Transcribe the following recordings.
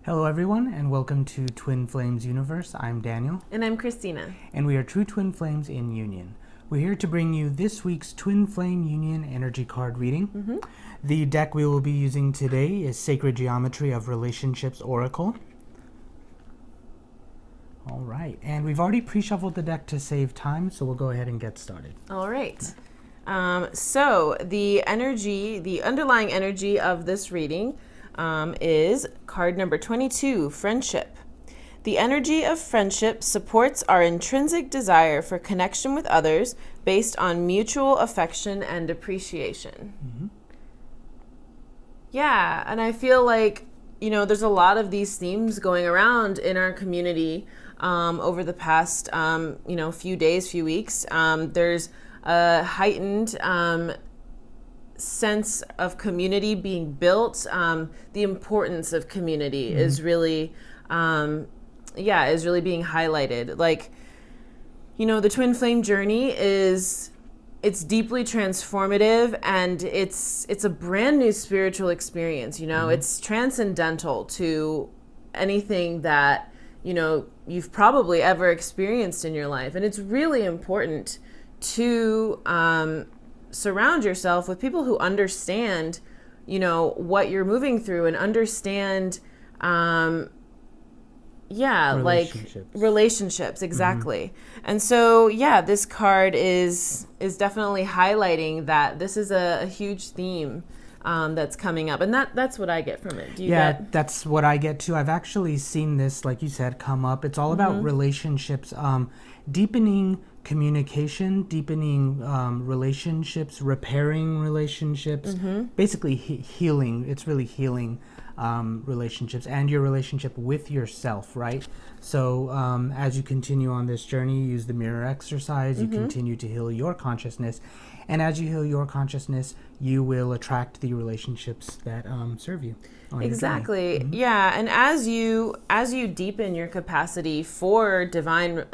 Hello, everyone, and welcome to Twin Flames Universe. I'm Daniel. And I'm Christina. And we are true twin flames in union. We're here to bring you this week's Twin Flame Union Energy Card reading. Mm-hmm. The deck we will be using today is Sacred Geometry of Relationships Oracle. All right, and we've already pre-shuffled the deck to save time, so we'll go ahead and get started. All right. So the underlying energy of this reading is card number 22, Friendship. The energy of friendship supports our intrinsic desire for connection with others based on mutual affection and appreciation. Mm-hmm. Yeah, and I feel like, there's a lot of these themes going around in our community over the past, few days, few weeks. There's a heightened sense of community being built. The importance of community Mm-hmm. is really being highlighted. Like, the twin flame journey it's deeply transformative, and it's a brand new spiritual experience. Mm-hmm. It's transcendental to anything that, you've probably ever experienced in your life. And it's really important to surround yourself with people who understand, what you're moving through and understand, relationships, exactly. Mm-hmm. And so, this card is definitely highlighting that this is a huge theme that's coming up, and that's what I get from it. Do you get? That's what I get too. I've actually seen this, like you said, come up. It's all about relationships, deepening communication, deepening relationships, repairing relationships, basically healing. It's really healing relationships and your relationship with yourself, right? So as you continue on this journey, you use the mirror exercise, you continue to heal your consciousness, and as you heal your consciousness, you will attract the relationships that serve you. Exactly. Mm-hmm. Yeah, and as you deepen your capacity for divine,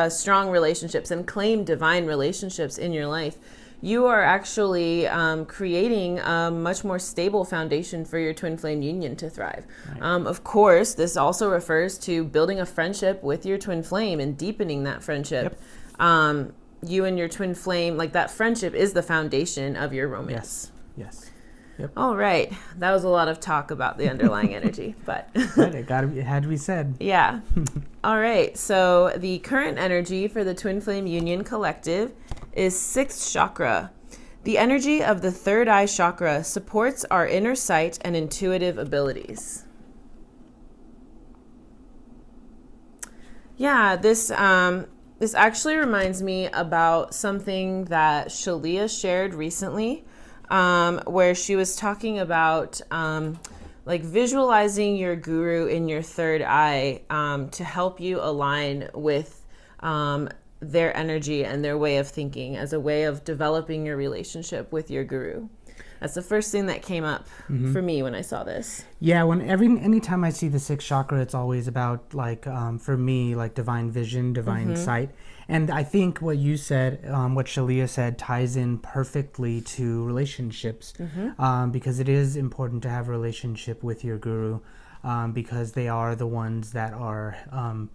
strong relationships and claim divine relationships in your life, you are actually creating a much more stable foundation for your twin flame union to thrive. Right. Of course, this also refers to building a friendship with your twin flame and deepening that friendship. Yep. You and your twin flame, like that friendship is the foundation of your romance. Yes. Yep. All right. That was a lot of talk about the underlying energy, but it had to be said. Yeah. All right. So the current energy for the Twin Flame Union Collective is 6th chakra. The energy of the third eye chakra supports our inner sight and intuitive abilities. Yeah, this actually reminds me about something that Shalia shared recently, where she was talking about visualizing your guru in your third eye to help you align with their energy and their way of thinking as a way of developing your relationship with your guru. That's the first thing that came up for me when I saw this. Yeah, anytime I see the 6th chakra, it's always about for me, divine vision, divine sight. And I think what you said, what Shalia said, ties in perfectly to relationships, because it is important to have a relationship with your guru, because they are the ones that are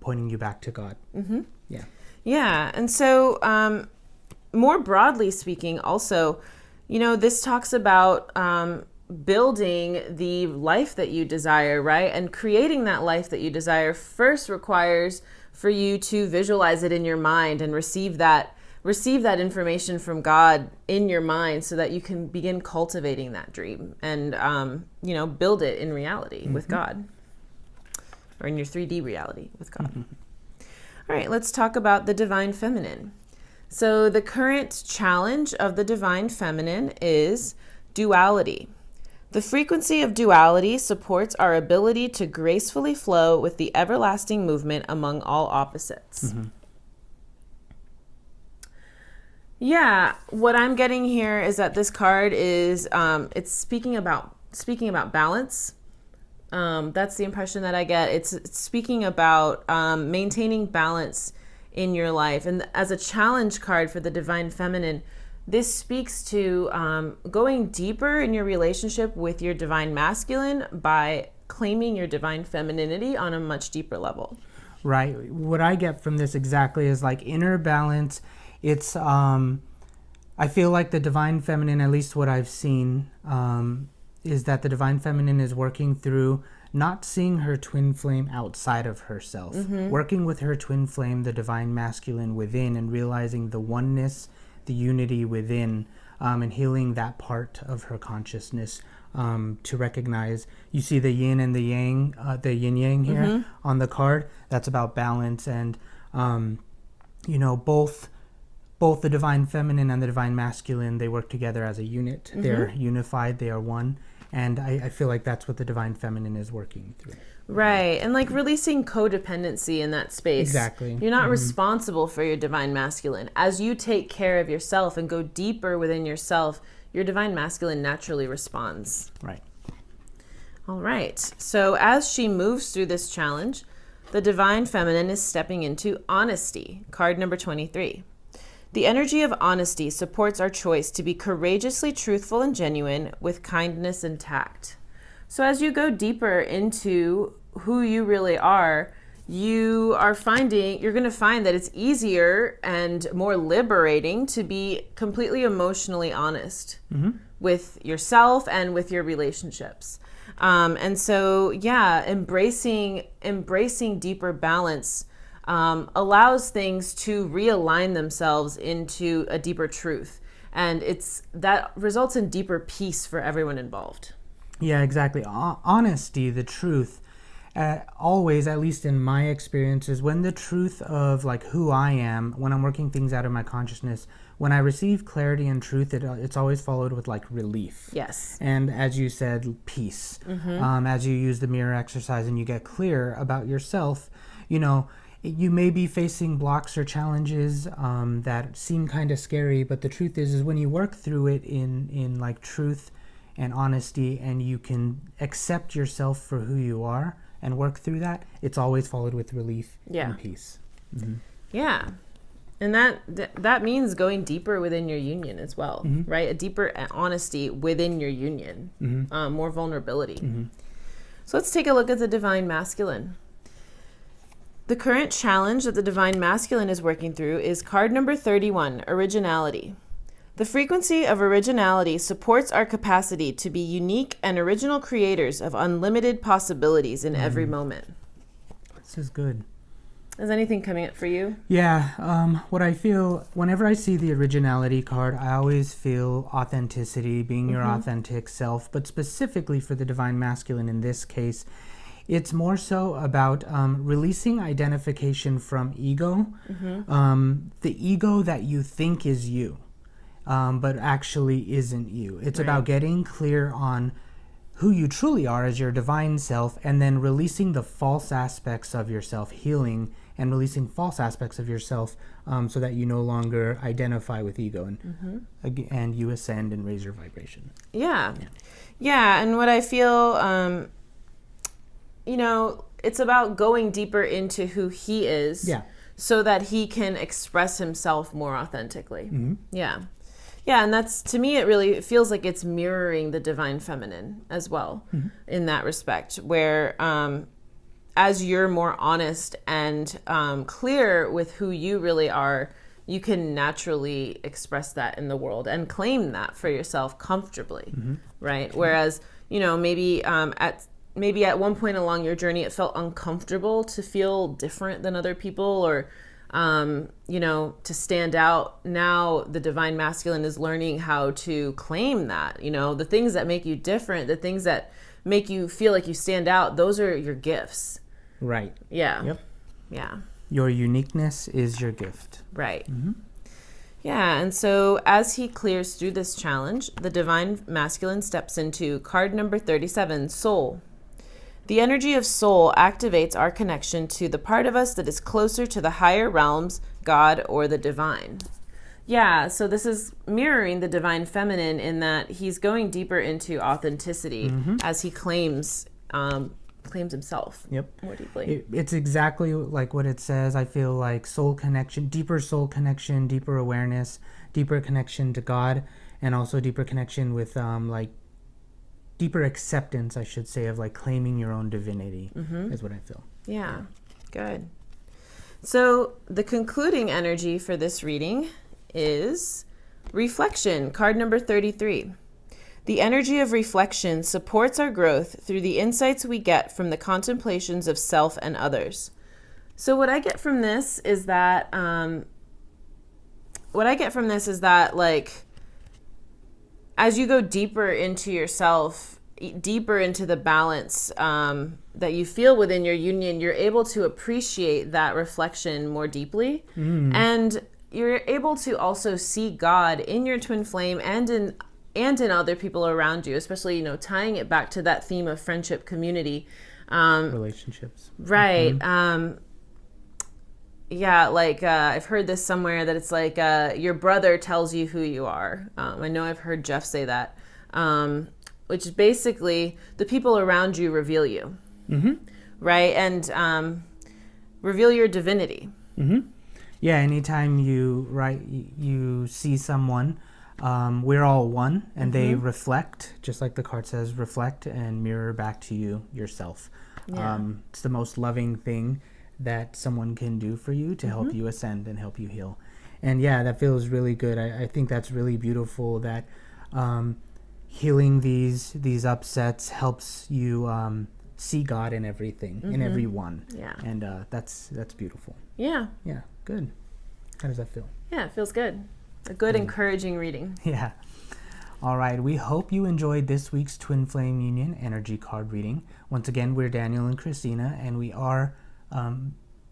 pointing you back to God. Mm-hmm. Yeah. Yeah, and so more broadly speaking, also, this talks about building the life that you desire, right? And creating that life that you desire first requires for you to visualize it in your mind and receive that information from God in your mind so that you can begin cultivating that dream and, build it in reality with God, or in your 3D reality with God. All right, let's talk about the divine feminine. So the current challenge of the divine feminine is duality. The frequency of duality supports our ability to gracefully flow with the everlasting movement among all opposites. Yeah, what I'm getting here is that this card is it's speaking about balance. That's the impression that I get. It's speaking about maintaining balance in your life. And as a challenge card for the divine feminine, this speaks to going deeper in your relationship with your divine masculine by claiming your divine femininity on a much deeper level. Right. What I get from this exactly is like inner balance. It's I feel like the divine feminine, at least what I've seen, is that the divine feminine is working through not seeing her twin flame outside of herself, working with her twin flame, the divine masculine within, and realizing the oneness, the unity within, and healing that part of her consciousness, to recognize. You see the yin and the yang, the yin yang here on the card. That's about balance, and both the divine feminine and the divine masculine, they work together as a unit. They're unified, they are one. And I feel like that's what the divine feminine is working through. Right. And like releasing codependency in that space. Exactly. You're not responsible for your divine masculine. As you take care of yourself and go deeper within yourself, your divine masculine naturally responds. Right. All right. So as she moves through this challenge, the divine feminine is stepping into honesty, card number 23. The energy of honesty supports our choice to be courageously truthful and genuine with kindness and tact. So as you go deeper into who you really are, you're going to find that it's easier and more liberating to be completely emotionally honest with yourself and with your relationships. And so, embracing deeper balance allows things to realign themselves into a deeper truth. And that results in deeper peace for everyone involved. Yeah, exactly. Honesty, the truth, always, at least in my experiences, when the truth of like who I am, when I'm working things out of my consciousness, when I receive clarity and truth, it's always followed with like relief. Yes. And as you said, peace. As you use the mirror exercise and you get clear about yourself, you may be facing blocks or challenges that seem kind of scary, but the truth is when you work through it in like truth and honesty, and you can accept yourself for who you are and work through that, it's always followed with relief and peace. Yeah. And that means going deeper within your union as well, right? A deeper honesty within your union, more vulnerability. So let's take a look at the divine masculine. The current challenge that the divine masculine is working through is card number 31, originality. The frequency of originality supports our capacity to be unique and original creators of unlimited possibilities in every moment. This is good. Is anything coming up for you? Yeah, what I feel, whenever I see the originality card, I always feel authenticity, being your authentic self, but specifically for the divine masculine in this case, it's more so about releasing identification from ego, the ego that you think is you, but actually isn't you. It's about getting clear on who you truly are as your divine self, and then releasing the false aspects of yourself, healing and releasing false aspects of yourself, so that you no longer identify with ego, and you ascend and raise your vibration. Yeah. And what I feel, it's about going deeper into who he is, so that he can express himself more authentically. Yeah, and that's, to me, it feels like it's mirroring the divine feminine as well, in that respect, where as you're more honest and clear with who you really are, you can naturally express that in the world and claim that for yourself comfortably, right? Whereas, maybe at one point along your journey, it felt uncomfortable to feel different than other people, or to stand out. Now the divine masculine is learning how to claim that, the things that make you different, the things that make you feel like you stand out, those are your gifts. Right. Yeah. Yep. Yeah. Your uniqueness is your gift. Right. Yeah, and so as he clears through this challenge, the divine masculine steps into card number 37, soul. The energy of soul activates our connection to the part of us that is closer to the higher realms, God, or the divine. Yeah, so this is mirroring the divine feminine in that he's going deeper into authenticity as he claims himself more deeply. It's exactly like what it says. I feel like soul connection, deeper awareness, deeper connection to God, and also deeper connection with deeper acceptance, I should say, of like claiming your own divinity is what I feel. Yeah, good. So the concluding energy for this reading is reflection, card number 33. The energy of reflection supports our growth through the insights we get from the contemplations of self and others. So what I get from this is that, like, as you go deeper into yourself, deeper into the balance that you feel within your union, you're able to appreciate that reflection more deeply. And you're able to also see God in your twin flame and in other people around you, especially, tying it back to that theme of friendship, community. Relationships. Right. Yeah, like I've heard this somewhere that it's like your brother tells you who you are. I know I've heard Jeff say that, which is basically the people around you reveal you, right? And reveal your divinity. Yeah, anytime you see someone, we're all one, and they reflect, just like the card says, reflect and mirror back to you yourself. Yeah. It's the most loving thing that someone can do for you to help you ascend and help you heal. And yeah, that feels really good. I think that's really beautiful that healing these upsets helps you see God in everything, in everyone. Yeah. And that's beautiful. Yeah. Yeah, good. How does that feel? Yeah, it feels good. A good, encouraging reading. Yeah. All right. We hope you enjoyed this week's Twin Flame Union energy card reading. Once again, we're Daniel and Christina, and we are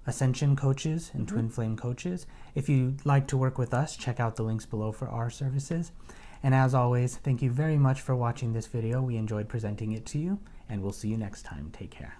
Ascension coaches and Twin Flame coaches. If you'd like to work with us, check out the links below for our services. And as always, thank you very much for watching this video. We enjoyed presenting it to you, and we'll see you next time. Take care.